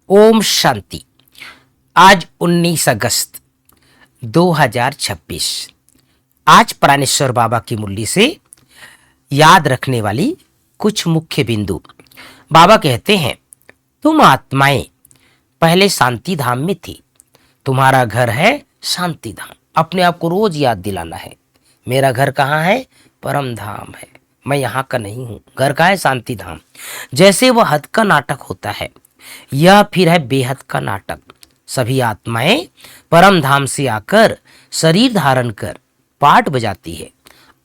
ओम शांति। आज 19 अगस्त 2026। आज प्राणेश्वर बाबा की मुरली से याद रखने वाली कुछ मुख्य बिंदु। बाबा कहते हैं, तुम आत्माएं पहले शांति धाम में थी। तुम्हारा घर है शांति धाम। अपने आप को रोज याद दिलाना है, मेरा घर कहाँ है? परम धाम है। मैं यहाँ का नहीं हूँ। घर का है शांति धाम। जैसे वह हद का नाटक होता है, यह फिर है बेहद का नाटक। सभी आत्माएं परम धाम से आकर शरीर धारण कर पाठ बजाती है।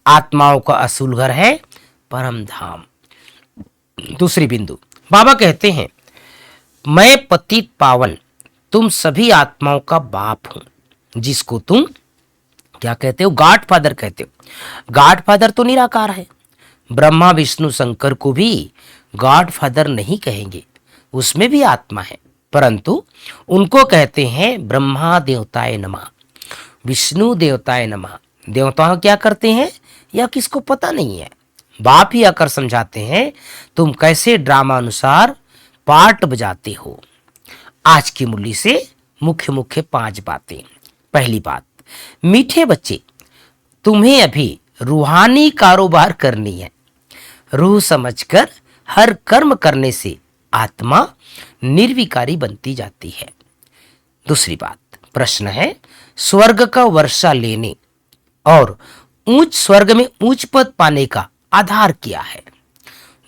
आत्माओं का असूल घर है परम धाम। दूसरी बिंदु, बाबा कहते हैं, मैं पतित पावन तुम सभी आत्माओं का बाप हूं, जिसको तुम क्या कहते हो? गॉड फादर कहते हो। गॉड फादर तो निराकार है। ब्रह्मा विष्णु शंकर को भी गॉड फादर नहीं कहेंगे, उसमें भी आत्मा है, परंतु उनको कहते हैं ब्रह्मा देवताय नमः, विष्णु देवताय नमः। देवताओं क्या करते हैं या किसको पता नहीं है। बाप ही आकर समझाते हैं, तुम कैसे ड्रामा अनुसार पार्ट बजाते हो। आज की मुरली से मुख्य मुख्य 5 बातें। पहली बात, मीठे बच्चे, तुम्हें अभी रूहानी कारोबार करनी है। रूह समझकर हर कर्म करने से आत्मा निर्विकारी बनती जाती है। दूसरी बात, प्रश्न है, स्वर्ग का वर्षा लेने और ऊंच स्वर्ग में ऊंच पद पाने का आधार क्या है?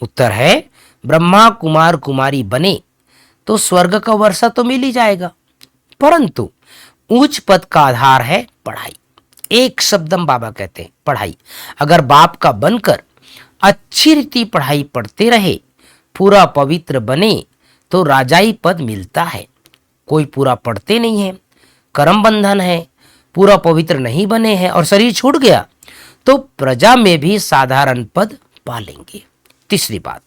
उत्तर है, ब्रह्मा कुमार कुमारी बने तो स्वर्ग का वर्षा तो मिल ही जाएगा, परंतु ऊंच पद का आधार है पढ़ाई। एक शब्दम बाबा कहते हैं, पढ़ाई। अगर बाप का बनकर अच्छी रीति पढ़ाई पढ़ते रहे, पूरा पवित्र बने तो राजाई पद मिलता है। कोई पूरा पढ़ते नहीं है, कर्म बंधन है, पूरा पवित्र नहीं बने हैं और शरीर छूट गया तो प्रजा में भी साधारण पद पालेंगे। तीसरी बात,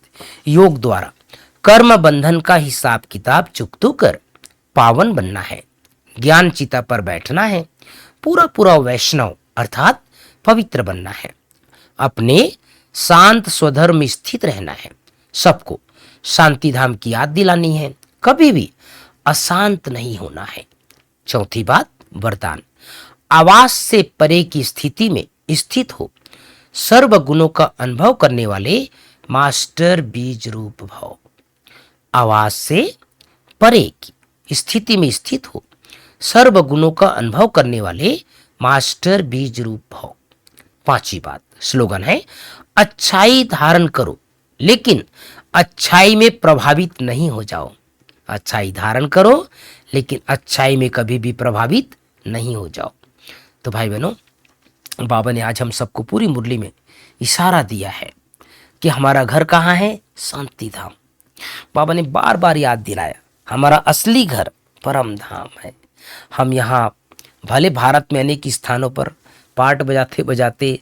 योग द्वारा कर्म बंधन का हिसाब किताब चुकतू कर पावन बनना है। ज्ञान चिता पर बैठना है। पूरा पूरा वैष्णव अर्थात पवित्र बनना है। अपने शांत स्वधर्म में स्थित रहना है। सबको शांति धाम की याद दिलानी है, कभी भी अशांत नहीं होना है। चौथी बात, वरदान, आवास से परे की स्थिति में स्थित हो, सर्व गुणों का अनुभव करने वाले मास्टर बीज रूप भाव। आवास से परे की स्थिति में स्थित हो, सर्व गुणों का अनुभव करने वाले मास्टर बीज रूप भाव। पांचवी बात, स्लोगन है, अच्छाई धारण करो लेकिन अच्छाई में प्रभावित नहीं हो जाओ। अच्छाई धारण करो लेकिन अच्छाई में कभी भी प्रभावित नहीं हो जाओ। तो भाई बहनों, बाबा ने आज हम सबको पूरी मुरली में इशारा दिया है कि हमारा घर कहाँ है? शांति धाम। बाबा ने बार बार याद दिलाया, हमारा असली घर परम धाम है। हम यहाँ भले भारत में अनेक स्थानों पर पाठ बजाते बजाते,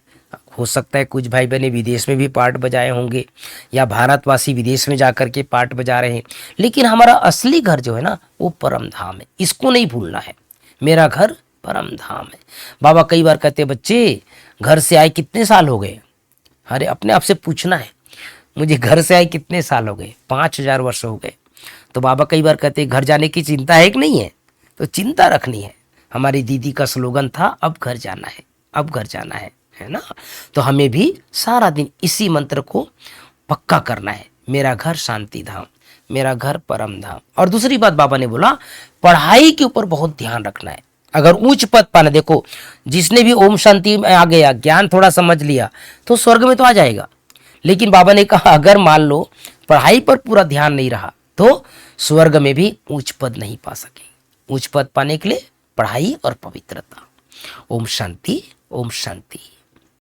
हो सकता है कुछ भाई बहने विदेश में भी पाठ बजाए होंगे या भारतवासी विदेश में जाकर के पाठ बजा रहे हैं, लेकिन हमारा असली घर जो है ना, वो परम धाम है। इसको नहीं भूलना है। मेरा घर परम धाम है। बाबा कई बार कहते हैं, बच्चे घर से आए कितने साल हो गए? अरे अपने आप से पूछना है, मुझे घर से आए कितने साल हो गए? 5000 वर्ष हो गए। तो बाबा कई बार कहते हैं, घर जाने की चिंता है कि नहीं है? तो चिंता रखनी है। हमारी दीदी का स्लोगन था, अब घर जाना है, अब घर जाना है ना? तो हमें भी सारा दिन इसी मंत्र को पक्का करना है, मेरा घर शांति धाम, मेरा घर परम धाम। और दूसरी बात बाबा ने बोला, पढ़ाई के ऊपर बहुत ध्यान रखना है। अगर उच्च पद पाना, देखो जिसने भी ओम शांति में आ गया, ज्ञान थोड़ा समझ लिया तो स्वर्ग में तो आ जाएगा, लेकिन बाबा ने कहा अगर मान लो पढ़ाई पर पूरा ध्यान नहीं रहा तो स्वर्ग में भी उच्च पद नहीं पा सकेंगे। उच्च पद पाने के लिए पढ़ाई और पवित्रता। ओम शांति, ओम शांति।